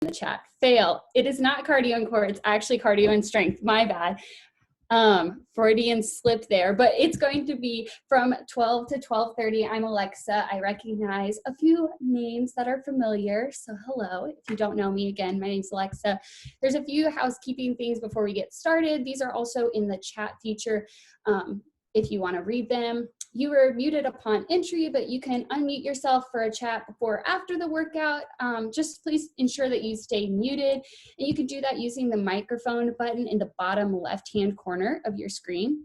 the chat. Fail. It is not cardio and core. It's actually cardio and strength. My bad. Freudian slip there, but it's going to be from 12 to 12:30. I'm Alexa. I recognize a few names that are familiar. So hello, if you don't know me, again, my name's Alexa. There's a few housekeeping things before we get started. These are also in the chat feature if you want to read them. You were muted upon entry, but you can unmute yourself for a chat before or after the workout. Just please ensure that you stay muted, and you can do that using the microphone button in the bottom left-hand corner of your screen.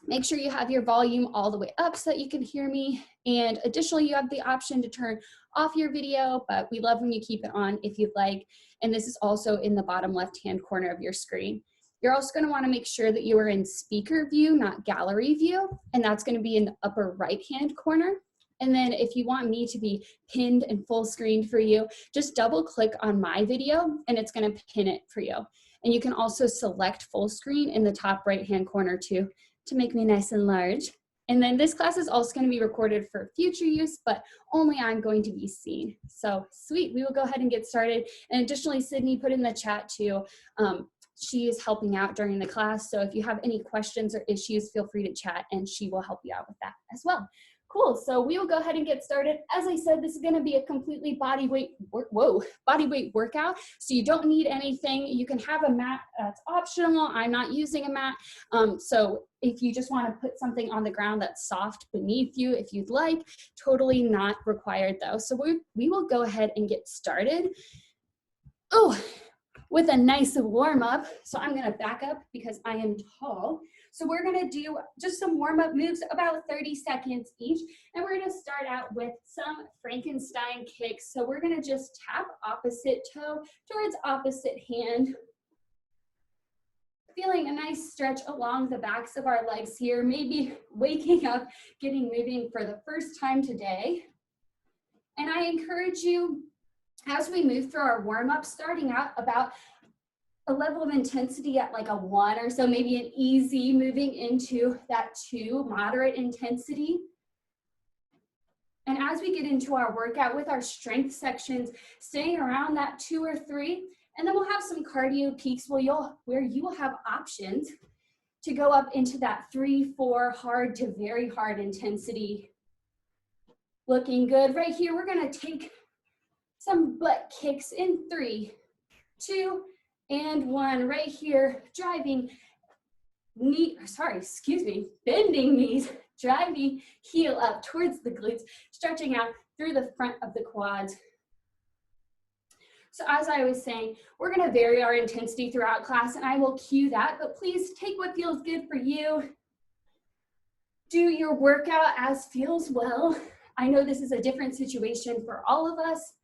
Make sure you have your volume all the way up so that you can hear me. And additionally, you have the option to turn off your video, but we love when you keep it on if you'd like. And this is also in the bottom left-hand corner of your screen. You're also going to want to make sure that you are in speaker view, not gallery view, and that's going to be in the upper right-hand corner. And then if you want me to be pinned and full screened for you, just double click on my video and it's going to pin it for you. And you can also select full screen in the top right-hand corner too, to make me nice and large. And then this class is also going to be recorded for future use, but only I'm going to be seen. So sweet, we will go ahead and get started. And additionally, Sydney put in the chat too, she is helping out during the class. So if you have any questions or issues, feel free to chat and she will help you out with that as well. Cool, so we will go ahead and get started. As I said, this is gonna be a completely body weight workout. So you don't need anything. You can have a mat, that's optional. I'm not using a mat. So if you just wanna put something on the ground that's soft beneath you, if you'd like, totally not required though. So we will go ahead and get started. Oh, with a nice warm up. So I'm gonna back up because I am tall. So we're gonna do just some warm up moves, about 30 seconds each. And we're gonna start out with some Frankenstein kicks. So we're gonna just tap opposite toe towards opposite hand. Feeling a nice stretch along the backs of our legs here, maybe waking up, getting moving for the first time today. And I encourage you, as we move through our warm-up, starting out about a level of intensity at like a 1 or so, maybe an easy, moving into that 2, moderate intensity. And as we get into our workout with our strength sections, staying around that 2 or 3, and then we'll have some cardio peaks where you will have options to go up into that 3, 4, hard to very hard intensity. Looking good. Right here, we're gonna take some butt kicks in 3, 2, and 1. Right here, bending knees, driving heel up towards the glutes, stretching out through the front of the quads. So as I was saying, we're gonna vary our intensity throughout class and I will cue that, but please take what feels good for you. Do your workout as feels well. I know this is a different situation for all of us.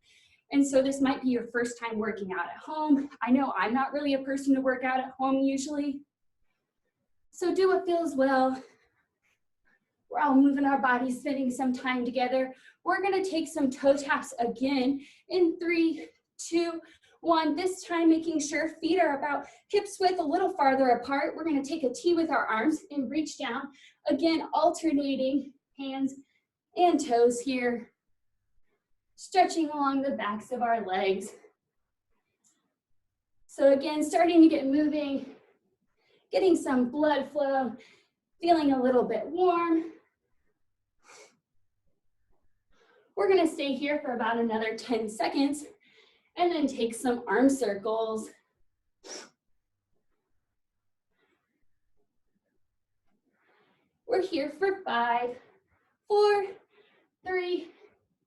And so this might be your first time working out at home. I know I'm not really a person to work out at home usually. So do what feels well. We're all moving our bodies, spending some time together. We're gonna take some toe taps again in 3, 2, 1. This time making sure feet are about hips width a little farther apart. We're gonna take a T with our arms and reach down. Again, alternating hands and toes here. Stretching along the backs of our legs. So again, starting to get moving, getting some blood flow, feeling a little bit warm. We're gonna stay here for about another 10 seconds and then take some arm circles. We're here for 5, 4, 3,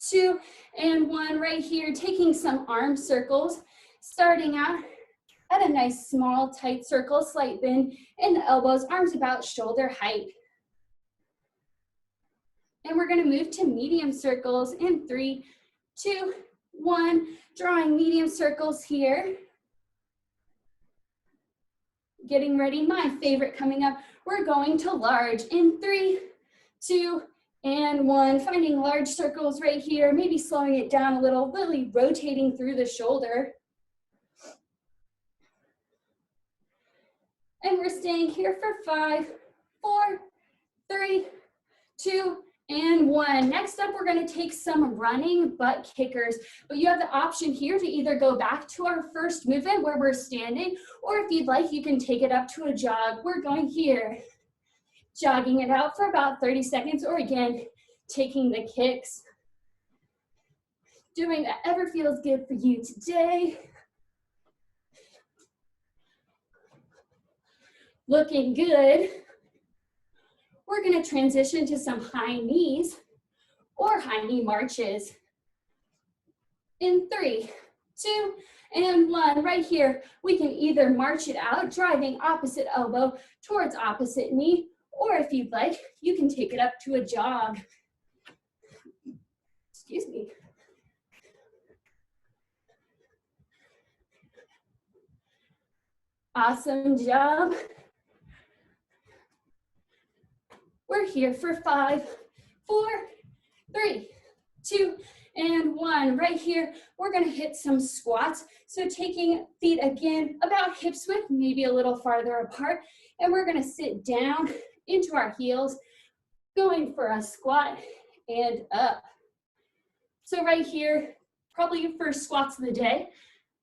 2, and 1. Right here, taking some arm circles, starting out at a nice small tight circle, slight bend in the elbows, arms about shoulder height. And we're gonna move to medium circles in 3, 2, 1, drawing medium circles here. Getting ready, my favorite coming up, we're going to large in 3, 2, and 1, finding large circles right here, maybe slowing it down a little, really rotating through the shoulder. And we're staying here for 5, 4, 3, 2, and 1. Next up, we're gonna take some running butt kickers, but you have the option here to either go back to our first movement where we're standing, or if you'd like, you can take it up to a jog. We're going here, jogging it out for about 30 seconds, or again, taking the kicks. Doing whatever feels good for you today. Looking good. We're gonna transition to some high knees or high knee marches. In 3, 2, and 1. Right here, we can either march it out, driving opposite elbow towards opposite knee, or if you'd like, you can take it up to a jog. Excuse me. Awesome job. We're here for 5, 4, 3, 2, and 1. Right here, we're gonna hit some squats. So taking feet again about hips width, maybe a little farther apart, and we're gonna sit down into our heels, going for a squat and up. So right here, probably your first squats of the day.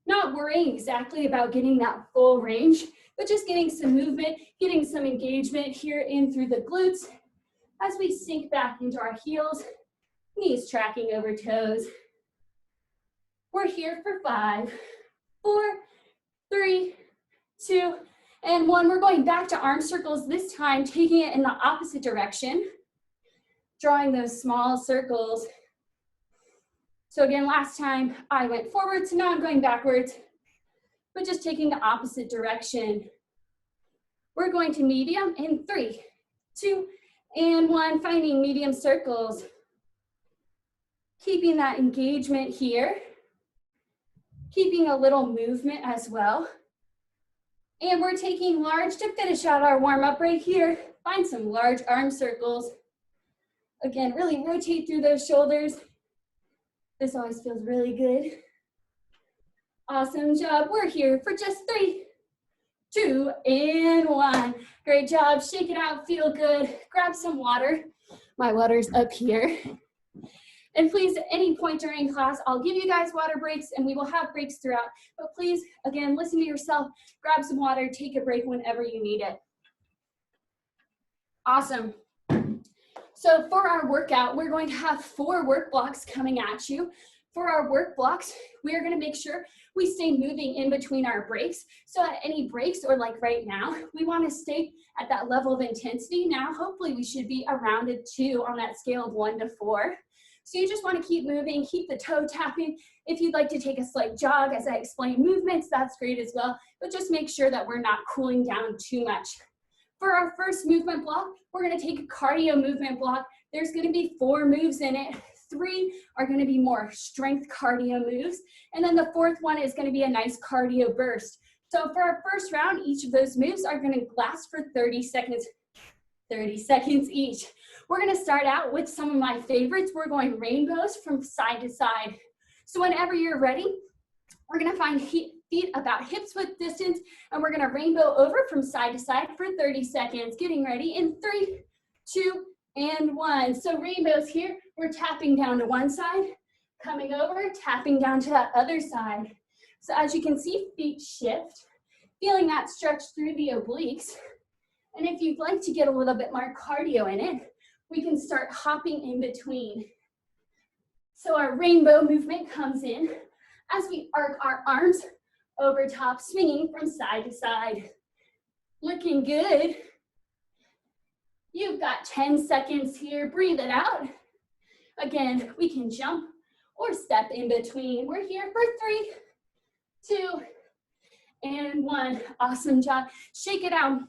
Not worrying exactly about getting that full range, but just getting some movement, getting some engagement here in through the glutes as we sink back into our heels, knees tracking over toes. We're here for 5, 4, 3, 2, and 1. We're going back to arm circles, this time taking it in the opposite direction, drawing those small circles. So again, last time I went forward, so now I'm going backwards, but just taking the opposite direction. We're going to medium in 3, 2, and 1, finding medium circles. Keeping that engagement here. Keeping a little movement as well. And we're taking large to finish out our warm-up right here. Find some large arm circles. Again, really rotate through those shoulders. This always feels really good. Awesome job. We're here for just 3, 2, and 1. Great job. Shake it out. Feel good. Grab some water. My water's up here. And please, at any point during class, I'll give you guys water breaks, and we will have breaks throughout. But please, again, listen to yourself. Grab some water. Take a break whenever you need it. Awesome. So for our workout, we're going to have 4 work blocks coming at you. For our work blocks, we are going to make sure we stay moving in between our breaks. So at any breaks, or like right now, we want to stay at that level of intensity. Now, hopefully we should be around a 2 on that scale of 1 to 4. So you just want to keep moving, keep the toe tapping. If you'd like to take a slight jog as I explain movements, that's great as well. But just make sure that we're not cooling down too much. For our first movement block, we're going to take a cardio movement block. There's going to be 4 moves in it. 3 are going to be more strength cardio moves. And then the 4th one is going to be a nice cardio burst. So for our first round, each of those moves are going to last for 30 seconds. 30 seconds each. We're going to start out with some of my favorites. We're going rainbows from side to side. So whenever you're ready, we're going to find feet about hips width distance, and we're going to rainbow over from side to side for 30 seconds. Getting ready in 3, 2, and 1. So rainbows here, we're tapping down to one side, coming over, tapping down to that other side. So as you can see, feet shift, feeling that stretch through the obliques. And if you'd like to get a little bit more cardio in it, we can start hopping in between. So our rainbow movement comes in as we arc our arms over top, swinging from side to side. Looking good. You've got 10 seconds here. Breathe it out. Again, we can jump or step in between. We're here for 3, 2, and 1. Awesome job. Shake it out.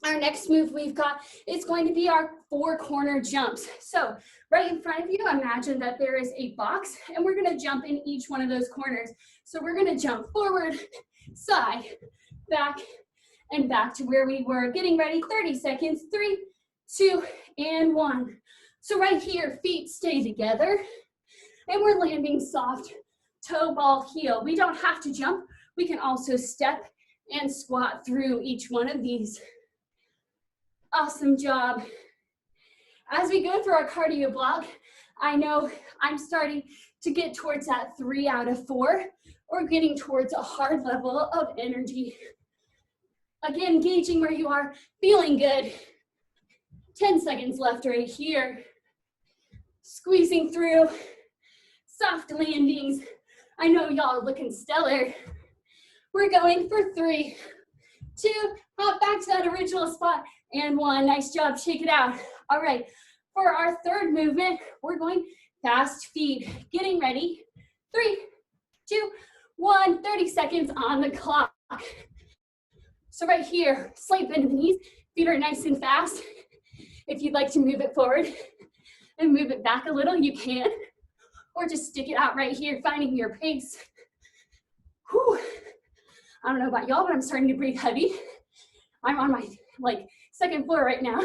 Our next move we've got is going to be our 4 corner jumps. So right in front of you, imagine that there is a box, and we're going to jump in each one of those corners. So we're going to jump forward, side, back, and back to where we were. Getting ready, 30 seconds, 3, 2, and 1. So right here, feet stay together, and we're landing soft, toe, ball, heel. We don't have to jump. We can also step and squat through each one of these. Awesome job. As we go through our cardio block, I know I'm starting to get towards that 3 out of 4, or getting towards a hard level of energy. Again, gauging where you are, feeling good. 10 seconds left right here. Squeezing through, soft landings. I know y'all are looking stellar. We're going for 3, 2, hop back to that original spot, and 1. Nice job, shake it out. All right, for our third movement, we're going fast feet. Getting ready, 3, 2, 1, 30 seconds on the clock. So right here, slight bend in the knees, feet are nice and fast. If you'd like to move it forward and move it back a little, you can. Or just stick it out right here, finding your pace. Whew. I don't know about y'all, but I'm starting to breathe heavy. I'm on my second floor right now.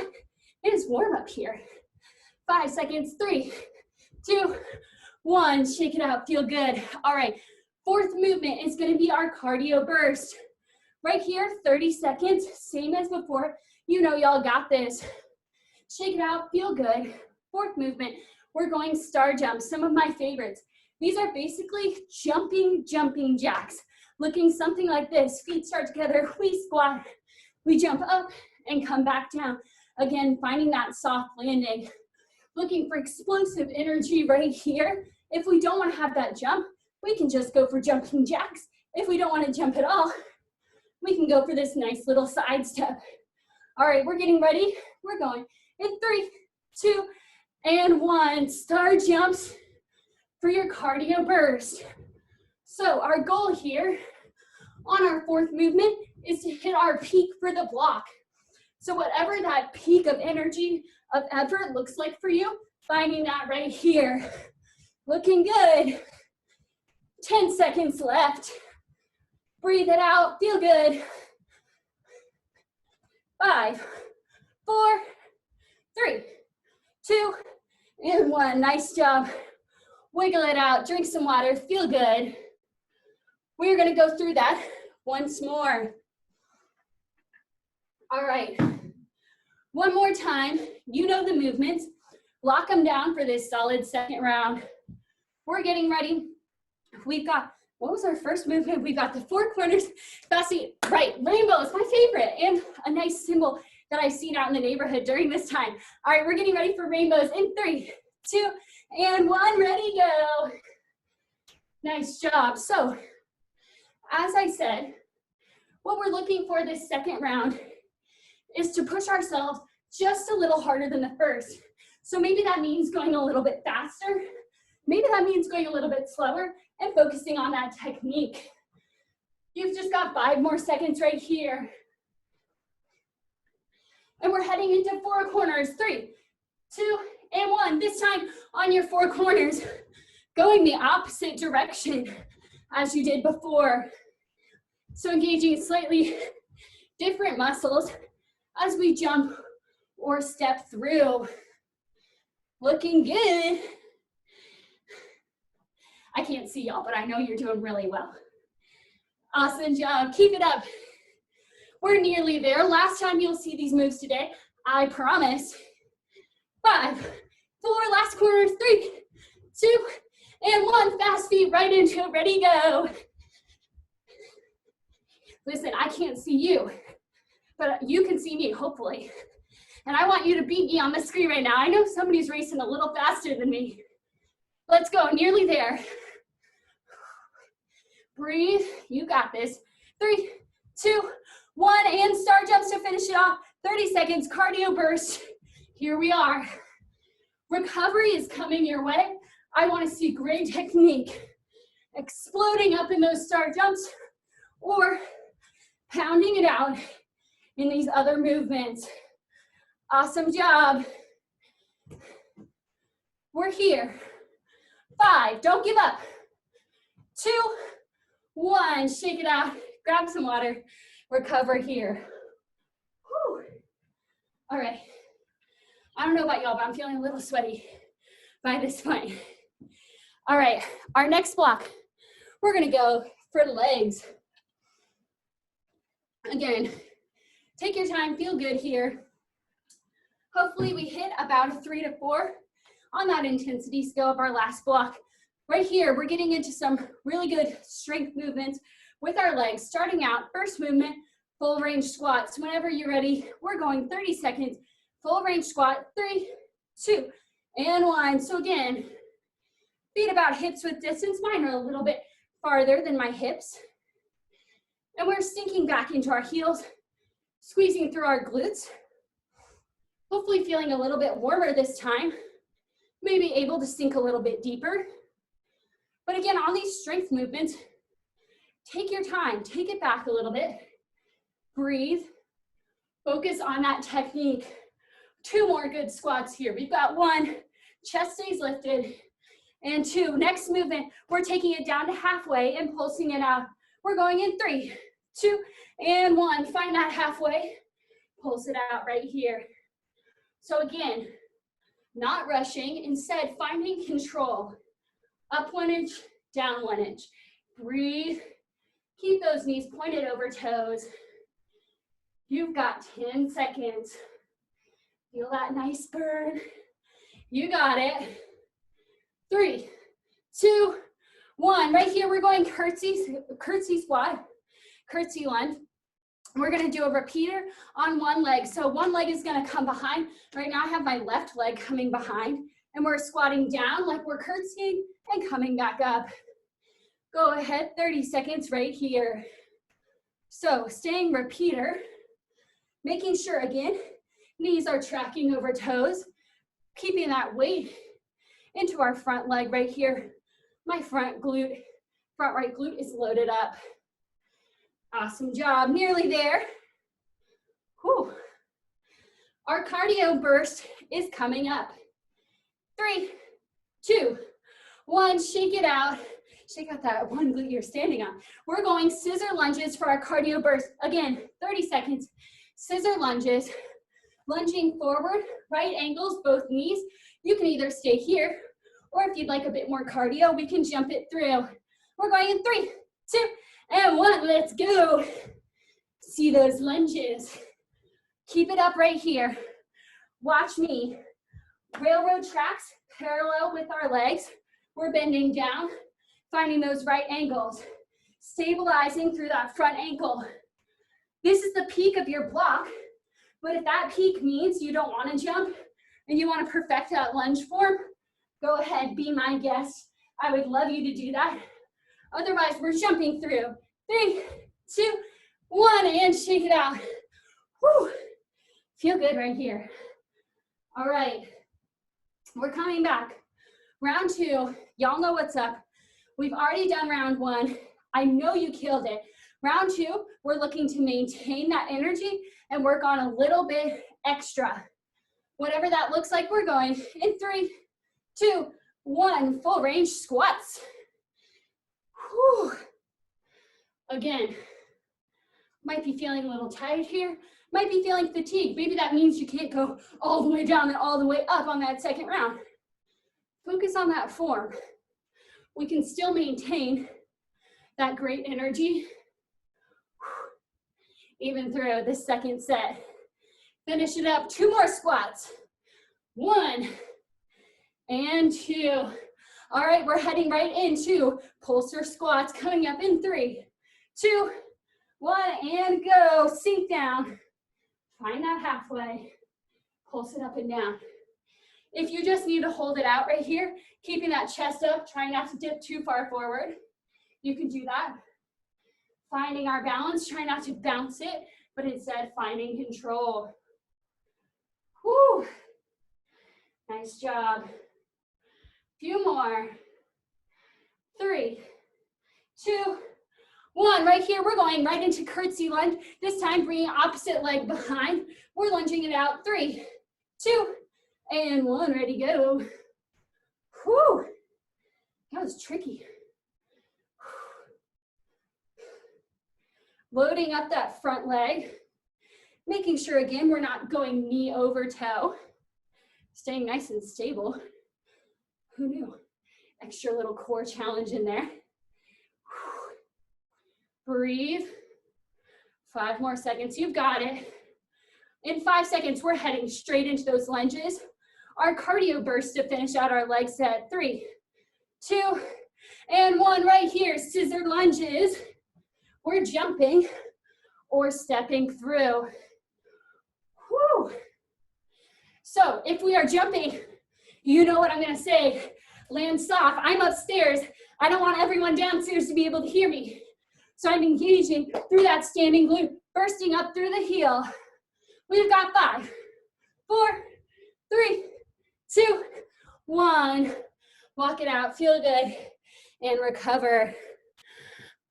It is warm up here. 5 seconds, 3, 2, 1, shake it out, feel good. All right, fourth movement is gonna be our cardio burst. Right here, 30 seconds, same as before. You know y'all got this. Shake it out, feel good. Fourth movement, we're going star jumps, some of my favorites. These are basically jumping jacks. Looking something like this, feet start together, we squat, we jump up and come back down. Again, finding that soft landing. Looking for explosive energy right here. If we don't want to have that jump, we can just go for jumping jacks. If we don't want to jump at all, we can go for this nice little side step. All right, we're getting ready. We're going in 3, 2, and 1. Star jumps for your cardio burst. So our goal here on our fourth movement is to hit our peak for the block. So whatever that peak of energy, of effort looks like for you, finding that right here. Looking good. 10 seconds left. Breathe it out, feel good. 5, 4, 3, 2, and 1. Nice job. Wiggle it out, drink some water, feel good. We're gonna go through that once more. All right, one more time. You know the movements. Lock them down for this solid second round. We're getting ready. We've got, what was our first movement? We've got the 4 corners, fast feet, right, rainbow is my favorite, and a nice symbol that I've seen out in the neighborhood during this time. All right, we're getting ready for rainbows in 3, 2, and 1, ready, go. Nice job. So, as I said, what we're looking for this second round is to push ourselves just a little harder than the first. So maybe that means going a little bit faster. Maybe that means going a little bit slower and focusing on that technique. You've just got 5 more seconds right here. And we're heading into 4 corners. 3, 2, and 1. This time on your 4 corners, going the opposite direction as you did before. So engaging slightly different muscles as we jump or step through. Looking good. I can't see y'all, but I know you're doing really well. Awesome job, keep it up. We're nearly there. Last time you'll see these moves today, I promise. 5, 4, last corners, 3, 2, and 1. Fast feet right into it, ready, go. Listen, I can't see you, but you can see me, hopefully. And I want you to beat me on the screen right now. I know somebody's racing a little faster than me. Let's go, nearly there. Breathe, you got this. 3, 2, 1, and star jumps to finish it off. 30 seconds, cardio burst. Here we are. Recovery is coming your way. I want to see great technique. Exploding up in those star jumps or pounding it out in these other movements. Awesome job. We're here. 5, don't give up. 2, 1, shake it out. Grab some water. Recover here. Whew. All right. I don't know about y'all, but I'm feeling a little sweaty by this point. All right, our next block, we're gonna go for legs. Again, take your time, feel good here. Hopefully we hit about a 3 to 4 on that intensity scale of our last block. Right here, we're getting into some really good strength movements with our legs. Starting out, first movement, full range squats. Whenever you're ready, we're going 30 seconds. Full range squat, 3, 2, and 1. So again, feet about hips width distance. Mine are a little bit farther than my hips. And we're sinking back into our heels, squeezing through our glutes. Hopefully feeling a little bit warmer this time. Maybe able to sink a little bit deeper. But again, on these strength movements, take your time, take it back a little bit. Breathe, focus on that technique. 2 more good squats here. We've got 1, chest stays lifted, and 2. Next movement, we're taking it down to halfway and pulsing it out. We're going in 3, 2, and 1. Find that halfway, pulse it out right here. So again, not rushing, instead finding control. Up 1 inch, down 1 inch. Breathe, keep those knees pointed over toes. You've got 10 seconds. Feel that nice burn. You got it. 3, 2, 1. Right here, we're going curtsy squat, curtsy lunge. We're gonna do a repeater on one leg. So one leg is gonna come behind. Right now I have my left leg coming behind, and we're squatting down like we're curtsying and coming back up. Go ahead, 30 seconds right here. So staying repeater, making sure again, knees are tracking over toes, keeping that weight into our front leg right here. My front right glute is loaded up. Awesome job, nearly there. Whew. Our cardio burst is coming up. 3, 2, 1, shake it out. Shake out that one glute you're standing on. We're going scissor lunges for our cardio burst. Again, 30 seconds. Scissor lunges, lunging forward, right angles, both knees. You can either stay here, or if you'd like a bit more cardio, we can jump it through. We're going in 3, 2, and 1. Let's go. See those lunges. Keep it up right here. Watch me. Railroad tracks parallel with our legs. We're bending down, finding those right angles, stabilizing through that front ankle. This is the peak of your block, but if that peak means you don't want to jump and you want to perfect that lunge form, go ahead, be my guest. I would love you to do that. Otherwise, we're jumping through. 3, 2, 1, and shake it out. Whew. Feel good right here. All right, we're coming back. Round 2, y'all know what's up. We've already done round 1. I know you killed it. Round 2, we're looking to maintain that energy and work on a little bit extra. Whatever that looks like, we're going in 3, 2, 1, full range squats. Whew. Again, might be feeling a little tired here, might be feeling fatigued. Maybe that means you can't go all the way down and all the way up on that second round. Focus on that form. We can still maintain that great energy even through this second set. Finish it up, 2 more squats. 1 and 2. All right, we're heading right into Pulsar Squats, coming up in 3, 2, 1, and go. Sink down. Find that halfway. Pulse it up and down. If you just need to hold it out right here, keeping that chest up, trying not to dip too far forward, you can do that. Finding our balance, trying not to bounce it, but instead finding control. Whew. Nice job. Few more. 3, 2, 1. Right here, we're going right into curtsy lunge. This time, bringing opposite leg behind. We're lunging it out. 3, 2, and 1. Ready, go. Whew. That was tricky. Loading up that front leg. Making sure, again, we're not going knee over toe. Staying nice and stable. Who knew? Extra little core challenge in there. Breathe. 5 more seconds. You've got it. In 5 seconds, we're heading straight into those lunges. Our cardio burst to finish out our leg set. 3, 2, and 1. Right here, scissor lunges. We're jumping or stepping through. Whew. So if we are jumping, you know what I'm gonna say. Land soft. I'm upstairs. I don't want everyone downstairs to be able to hear me. So I'm engaging through that standing glute, bursting up through the heel. We've got 5, 4, 3, 2, 1. Walk it out, feel good, and recover.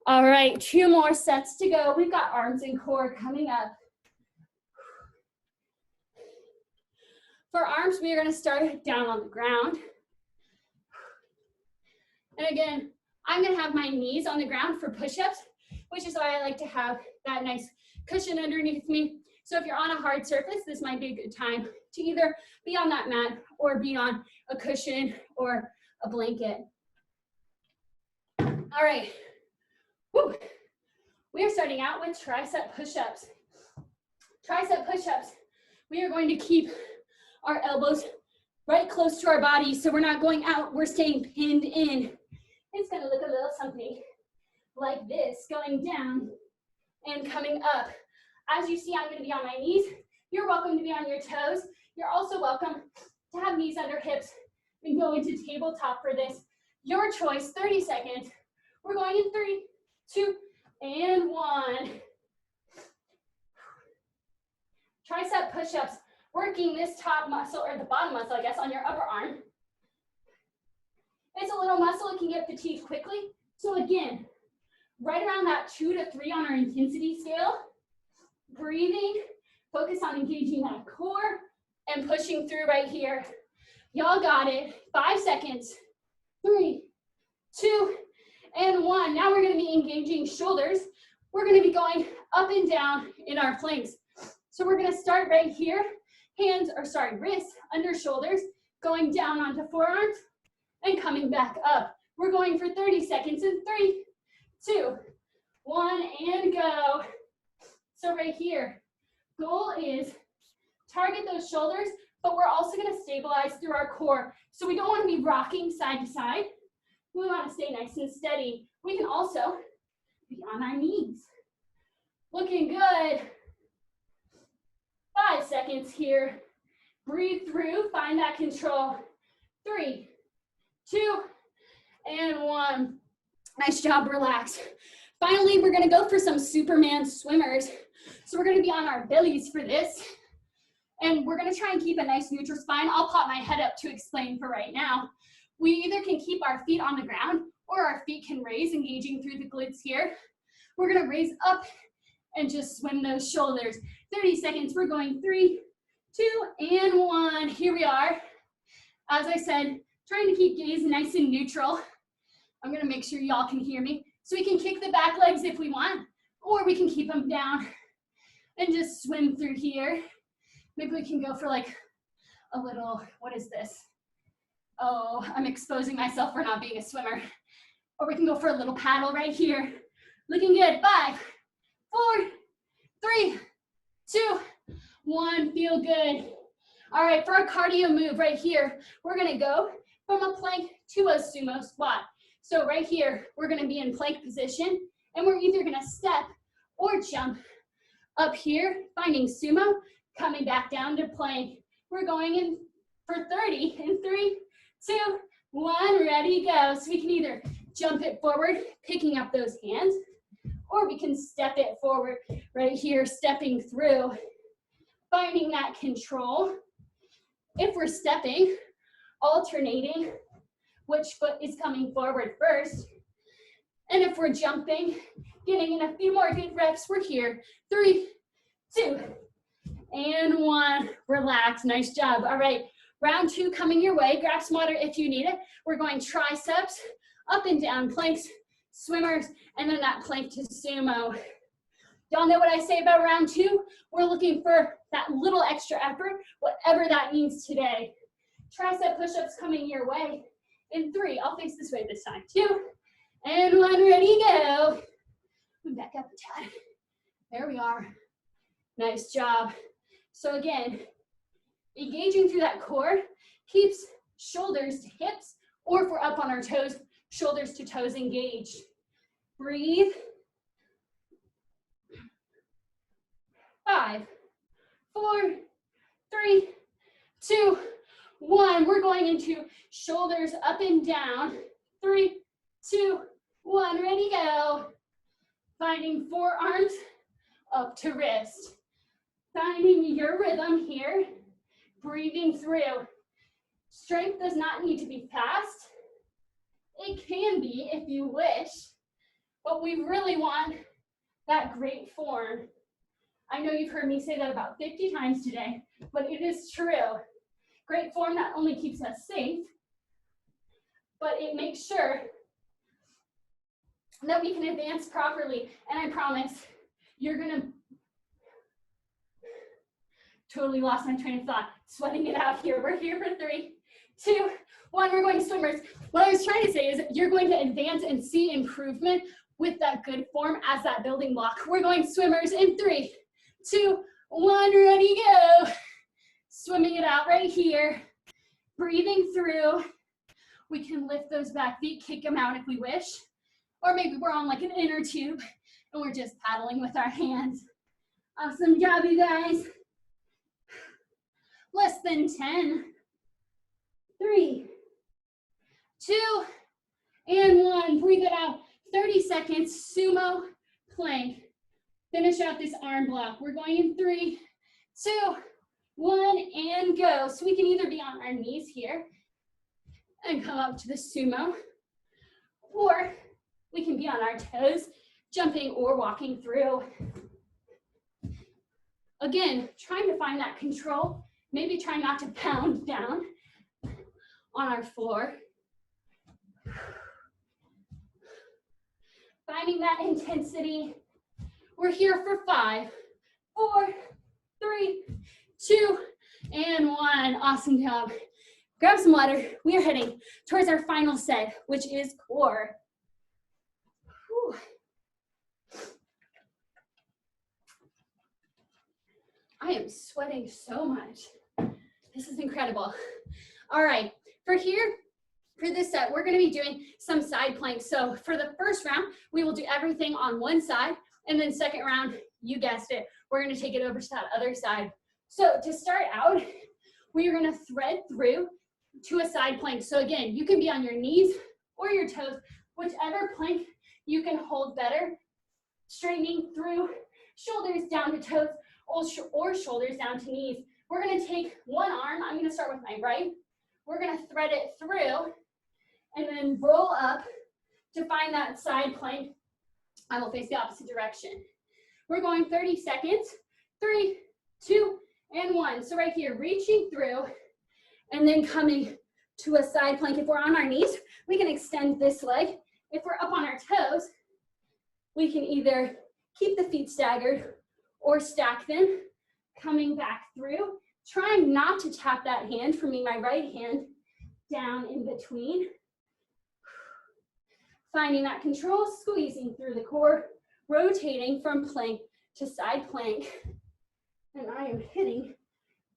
All right, 2 more sets to go. We've got arms and core coming up. For arms, we are gonna start down on the ground. And again, I'm gonna have my knees on the ground for push-ups, which is why I like to have that nice cushion underneath me. So if you're on a hard surface, this might be a good time to either be on that mat or be on a cushion or a blanket. All right. Woo. We are starting out with tricep push-ups. Tricep push-ups. We are going to keep our elbows right close to our body so we're not going out, we're staying pinned in. It's gonna look a little something like this, going down and coming up. As you see, I'm gonna be on my knees. You're welcome to be on your toes. You're also welcome to have knees under hips and go into tabletop for this. Your choice, 30 seconds. We're going in 3, 2, and 1. Tricep push-ups, working this top muscle, or the bottom muscle, I guess, on your upper arm. It's a little muscle, it can get fatigued quickly. So again, right around that 2 to 3 on our intensity scale. Breathing, focus on engaging that core and pushing through right here. Y'all got it. 5 seconds. 3, 2, and 1. Now we're gonna be engaging shoulders. We're gonna be going up and down in our planks. So we're gonna start right here. Wrists under shoulders, going down onto forearms and coming back up. We're going for 30 seconds in 3, 2, 1, and go. So right here, goal is target those shoulders, but we're also gonna stabilize through our core. So we don't wanna be rocking side to side. We wanna stay nice and steady. We can also be on our knees. Looking good. 5 seconds here. Breathe through, find that control. 3, 2, and 1. Nice job, relax. Finally, we're gonna go for some Superman swimmers. So we're gonna be on our bellies for this. And we're gonna try and keep a nice neutral spine. I'll pop my head up to explain for right now. We either can keep our feet on the ground or our feet can raise, engaging through the glutes here. We're gonna raise up and just swim those shoulders. 30 seconds, we're going 3, 2, and 1. Here we are. As I said, trying to keep gaze nice and neutral. I'm gonna make sure y'all can hear me. So we can kick the back legs if we want, or we can keep them down and just swim through here. Maybe we can go for like a little, what is this? Oh, I'm exposing myself for not being a swimmer. Or we can go for a little paddle right here. Looking good. 5, 4, 3, 2, 1. Feel good. All right, for our cardio move right here, we're gonna go from a plank to a sumo squat. So right here, we're gonna be in plank position, and we're either gonna step or jump up here, finding sumo, coming back down to plank. We're going in for 30 in 3, 2, 1, ready, go. So we can either jump it forward, picking up those hands, or we can step it forward right here, stepping through, finding that control. If we're stepping, alternating which foot is coming forward first. And if we're jumping, getting in a few more good reps, we're here. 3, 2, and 1. Relax, nice job. All right, round 2 coming your way. Grab some water if you need it. We're going triceps, up and down planks, swimmers, and then that plank to sumo. Y'all know what I say about round 2? We're looking for that little extra effort, whatever that means today. Tricep push-ups coming your way. In 3, I'll face this way this time. 2, and 1, ready, go. Back up a tad. There we are. Nice job. So again, engaging through that core keeps shoulders to hips, or if we're up on our toes, shoulders to toes engaged. Breathe. 5, 4, 3, 2, 1. We're going into shoulders up and down. 3, 2, 1. Ready, go. Finding forearms up to wrist. Finding your rhythm here. Breathing through. Strength does not need to be fast. It can be if you wish, but we really want that great form. I know you've heard me say that about 50 times today, but it is true. Great form not only keeps us safe, but it makes sure that we can advance properly. And I promise you're gonna totally lost my train of thought, sweating it out here. We're here for 3, 2, 1. We're going swimmers. What I was trying to say is you're going to advance and see improvement with that good form as that building block. We're going swimmers in 3, 2, 1, ready, go. Swimming it out right here. Breathing through. We can lift those back feet, kick them out if we wish. Or maybe we're on like an inner tube and we're just paddling with our hands. Awesome job, you guys. Less than 10. 3, 2, and 1. Breathe it out. 30 seconds, sumo plank. Finish out this arm block. We're going in 3, 2, 1, and go. So we can either be on our knees here and come up to the sumo, or we can be on our toes, jumping or walking through. Again, trying to find that control, maybe try not to pound down on our floor. Finding that intensity. We're here for 5, 4, 3, 2, and 1. Awesome job. Grab some water. We are heading towards our final set, which is core. Whew. I am sweating so much. This is incredible. All right, for this set, we're gonna be doing some side planks. So for the first round, we will do everything on one side, and then second round, you guessed it, we're gonna take it over to that other side. So to start out, we are gonna thread through to a side plank. So again, you can be on your knees or your toes, whichever plank you can hold better, straightening through, shoulders down to toes, or shoulders down to knees. We're gonna take one arm, I'm gonna start with my right, we're gonna thread it through, and then roll up to find that side plank. I will face the opposite direction. We're going 30 seconds, 3, 2, and 1. So right here, reaching through, and then coming to a side plank. If we're on our knees, we can extend this leg. If we're up on our toes, we can either keep the feet staggered or stack them, coming back through, trying not to tap that hand, for me, my right hand, down in between. Finding that control, squeezing through the core, rotating from plank to side plank. And I am hitting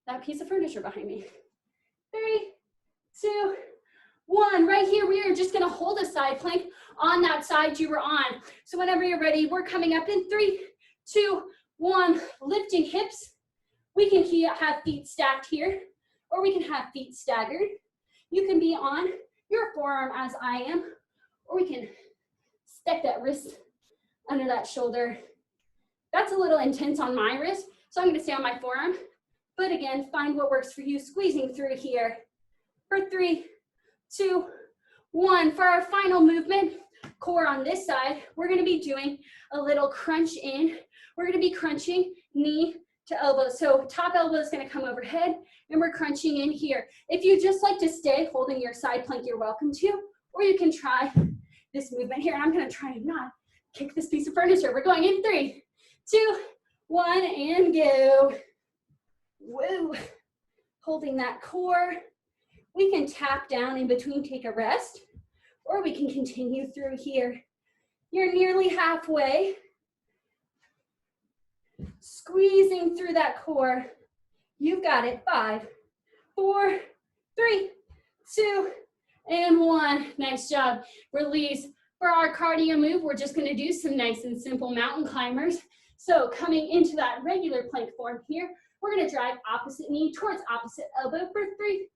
that piece of furniture behind me. 3, 2, 1. Right here, we are just gonna hold a side plank on that side you were on. So whenever you're ready, we're coming up in 3, 2, 1. Lifting hips. We can have feet stacked here, or we can have feet staggered. You can be on your forearm as I am, or we can stick that wrist under that shoulder. That's a little intense on my wrist, so I'm gonna stay on my forearm. But again, find what works for you, squeezing through here. For 3, 2, 1. For our final movement, core on this side, we're gonna be doing a little crunch in. We're gonna be crunching knee to elbow. So top elbow is gonna come overhead, and we're crunching in here. If you just like to stay holding your side plank, you're welcome to, or you can try this movement here. And I'm gonna try and not kick this piece of furniture. We're going in 3, 2, 1, and go. Woo. Holding that core. We can tap down in between, take a rest, or we can continue through here. You're nearly halfway. Squeezing through that core. You've got it. 5, 4, 3, 2, and 1. Nice job. Release. For our cardio move, we're just gonna do some nice and simple mountain climbers. So coming into that regular plank form here, we're gonna drive opposite knee towards opposite elbow for 3,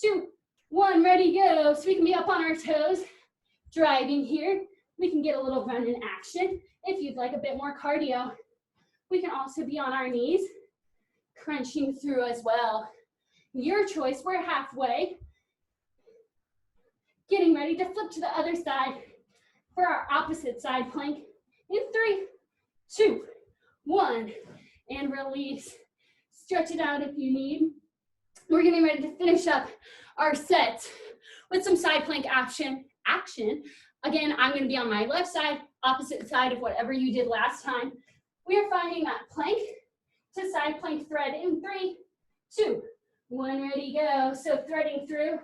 2, 1, ready, go. So we can be up on our toes, driving here. We can get a little run in action. If you'd like a bit more cardio, we can also be on our knees, crunching through as well. Your choice, we're halfway. Getting ready to flip to the other side for our opposite side plank in 3, 2, 1, and release. Stretch it out if you need. We're getting ready to finish up our set with some side plank action. Again, I'm going to be on my left side, opposite side of whatever you did last time. We are finding that plank to side plank thread in 3, 2, 1, ready, go. So threading through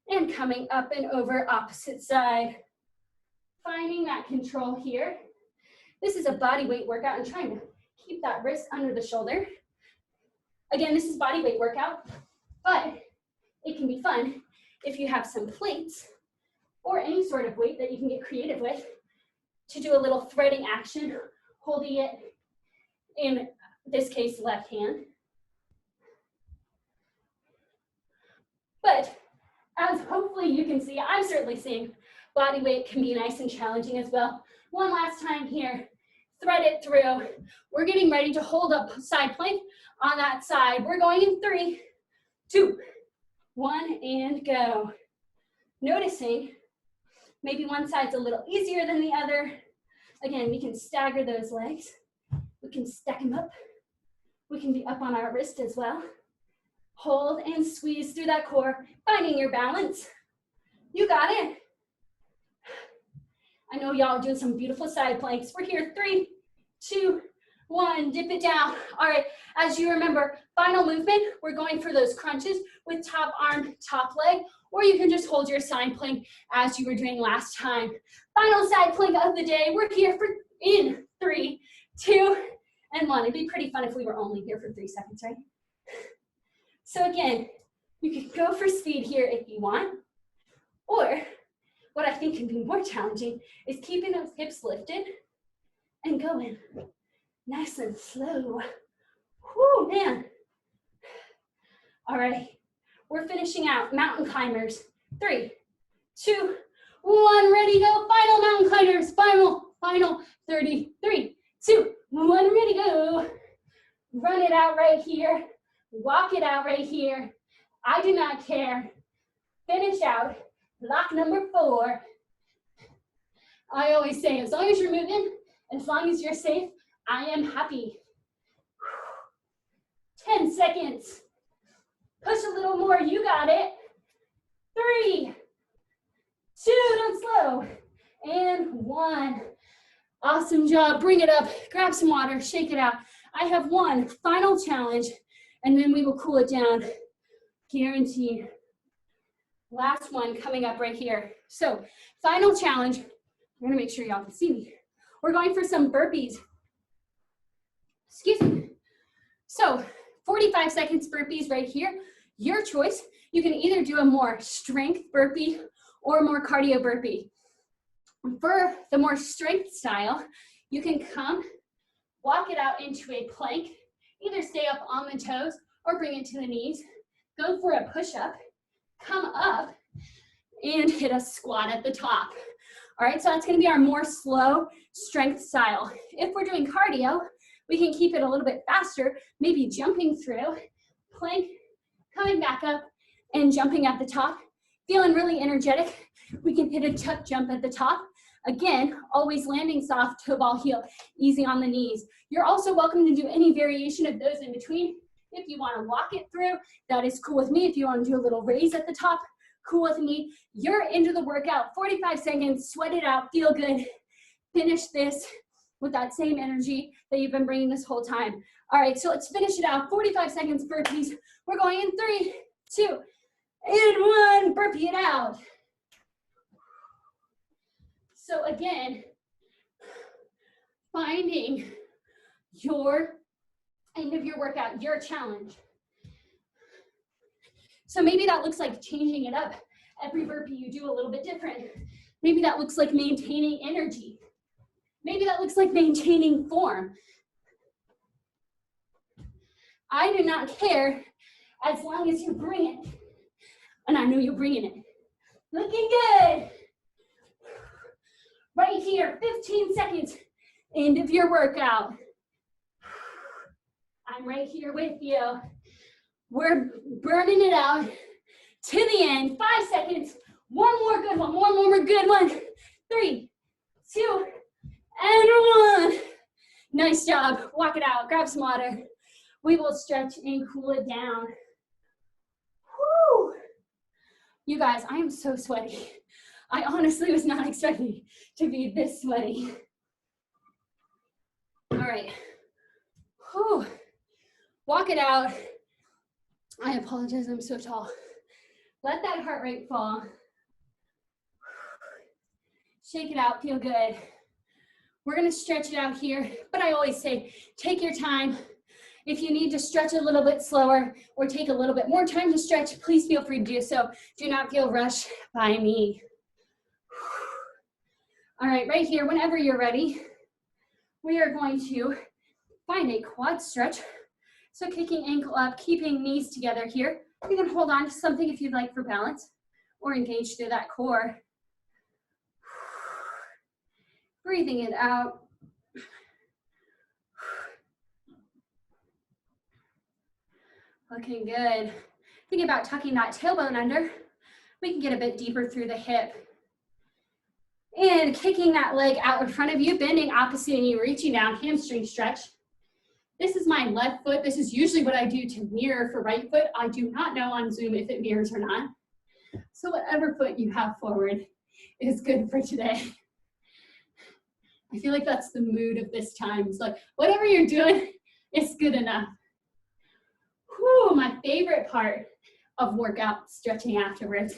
and coming up and over opposite side. Finding that control here. This is a body weight workout and trying to keep that wrist under the shoulder. Again, this is body weight workout, but it can be fun if you have some plates or any sort of weight that you can get creative with to do a little threading action, holding it in this case, left hand. But as hopefully you can see, I'm certainly seeing body weight can be nice and challenging as well. One last time here, thread it through. We're getting ready to hold up side plank on that side. We're going in 3, 2, 1, and go. Noticing maybe one side's a little easier than the other. Again, we can stagger those legs. We can stack them up. We can be up on our wrist as well. Hold and squeeze through that core, finding your balance. You got it. I know y'all are doing some beautiful side planks. We're here, 3, 2, 1, dip it down. All right, as you remember, final movement, we're going for those crunches with top arm, top leg, or you can just hold your side plank as you were doing last time. Final side plank of the day. We're here for in 3, 2, and 1. It'd be pretty fun if we were only here for 3 seconds, right? So again, you can go for speed here if you want, or what I think can be more challenging is keeping those hips lifted and going nice and slow. Whoo, man. All right, we're finishing out mountain climbers. 3, 2, 1, ready, go. Final mountain climbers, final 33, 2, 1, ready, go. Run it out right here. Walk it out right here. I do not care. Finish out. Block number 4. I always say, as long as you're moving, as long as you're safe, I am happy. 10 seconds. Push a little more, you got it. 3, 2, don't slow, and 1. Awesome job, bring it up, grab some water, shake it out. I have one final challenge, and then we will cool it down, guaranteed. Last one coming up right here. So, final challenge. I'm gonna make sure y'all can see me. We're going for some burpees. Excuse me. So, 45 seconds burpees right here. Your choice. You can either do a more strength burpee or a more cardio burpee. For the more strength style, you can come, walk it out into a plank, either stay up on the toes or bring it to the knees. Go for a push-up, come up, and hit a squat at the top. All right, so that's gonna be our more slow strength style. If we're doing cardio, we can keep it a little bit faster, maybe jumping through, plank, coming back up, and jumping at the top. Feeling really energetic, we can hit a tuck jump at the top. Again, always landing soft, toe ball heel, easy on the knees. You're also welcome to do any variation of those in between. If you wanna walk it through, that is cool with me. If you wanna do a little raise at the top, cool with me. You're into the workout, 45 seconds, sweat it out, feel good. Finish this with that same energy that you've been bringing this whole time. All right, so let's finish it out. 45 seconds burpees. We're going in 3, 2, and 1. Burpee it out. So again, finding your end of your workout, your challenge. So maybe that looks like changing it up. Every burpee you do a little bit different. Maybe that looks like maintaining energy. Maybe that looks like maintaining form. I do not care as long as you bring it. And I know you're bringing it. Looking good. Right here, 15 seconds, end of your workout. I'm right here with you. We're burning it out to the end. 5 seconds. One more good one. One more good one. 3, 2, and 1. Nice job. Walk it out. Grab some water. We will stretch and cool it down. Woo! You guys, I am so sweaty. I honestly was not expecting to be this sweaty. All right. Whew. Walk it out. I apologize, I'm so tall. Let that heart rate fall. Shake it out, feel good. We're gonna stretch it out here, but I always say, take your time. If you need to stretch a little bit slower or take a little bit more time to stretch, please feel free to do so. Do not feel rushed by me. All right, right here, whenever you're ready, we are going to find a quad stretch. So kicking ankle up, keeping knees together here. You can hold on to something if you'd like for balance or engage through that core. Breathing it out. Looking good. Think about tucking that tailbone under. We can get a bit deeper through the hip. And kicking that leg out in front of you, bending opposite knee, reaching down, hamstring stretch. This is my left foot. This is usually what I do to mirror for right foot. I do not know on Zoom if it mirrors or not. So whatever foot you have forward is good for today. I feel like that's the mood of this time. It's like, whatever you're doing, it's good enough. Whew, my favorite part of workout, stretching afterwards.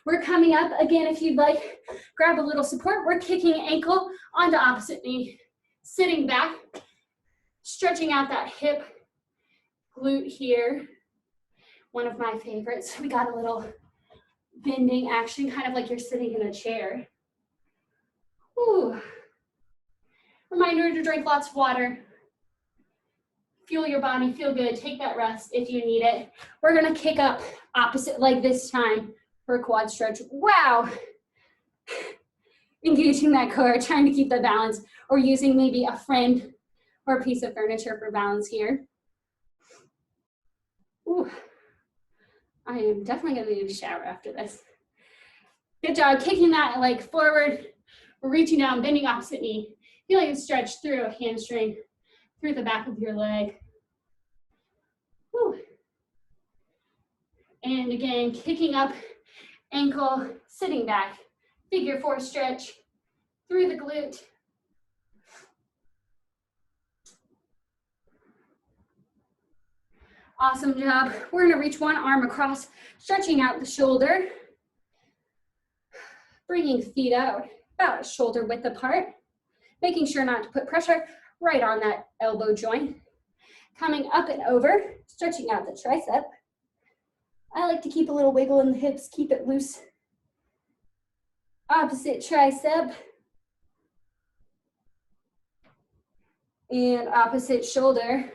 We're coming up again. If you'd like, grab a little support. We're kicking ankle onto opposite knee, sitting back, stretching out that hip, glute here. One of my favorites. We got a little bending action, kind of like you're sitting in a chair. Whew. Reminder to drink lots of water. Fuel your body, feel good. Take that rest if you need it. We're gonna kick up opposite leg this time for a quad stretch. Wow. Engaging that core, trying to keep the balance, or using maybe a friend or a piece of furniture for balance here. Ooh. I am definitely gonna need a shower after this. Good job, kicking that leg forward, reaching down, bending opposite knee. Feeling a stretch through a hamstring, through the back of your leg. Whew. And again, kicking up, ankle, sitting back. Figure 4 stretch through the glute. Awesome job. We're gonna reach one arm across, stretching out the shoulder. Bringing feet out about shoulder width apart. Making sure not to put pressure right on that elbow joint. Coming up and over, stretching out the tricep. I like to keep a little wiggle in the hips, keep it loose. Opposite tricep. And opposite shoulder.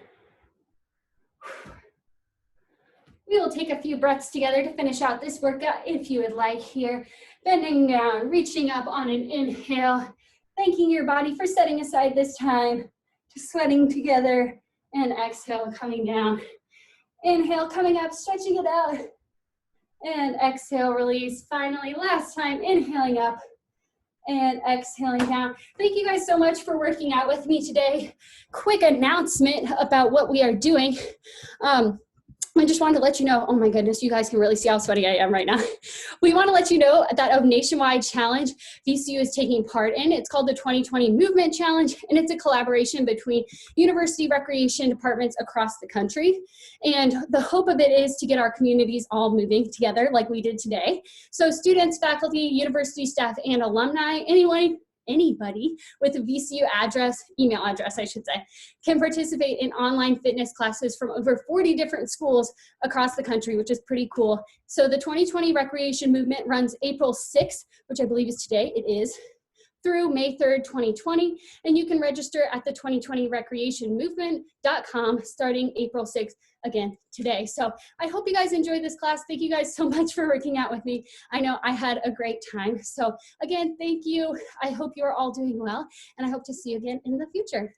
We will take a few breaths together to finish out this workout if you would like here. Bending down, reaching up on an inhale. Thanking your body for setting aside this time, just sweating together, and exhale, coming down. Inhale, coming up, stretching it out, and exhale, release. Finally, last time, inhaling up, and exhaling down. Thank you guys so much for working out with me today. Quick announcement about what we are doing. I just wanted to let you know, oh my goodness, you guys can really see how sweaty I am right now. We want to let you know that a nationwide challenge VCU is taking part in. It's called the 2020 Movement Challenge, and it's a collaboration between university recreation departments across the country. And the hope of it is to get our communities all moving together like we did today. So students, faculty, university staff, and alumni, anyone anybody with a VCU email address, I should say, can participate in online fitness classes from over 40 different schools across the country, which is pretty cool. So the 2020 Recreation Movement runs April 6th, which I believe is today, it is, through May 3rd, 2020, and you can register at the 2020recreationmovement.com starting April 6th, again, today. So I hope you guys enjoyed this class. Thank you guys so much for working out with me. I know I had a great time. So again, thank you. I hope you're all doing well, and I hope to see you again in the future.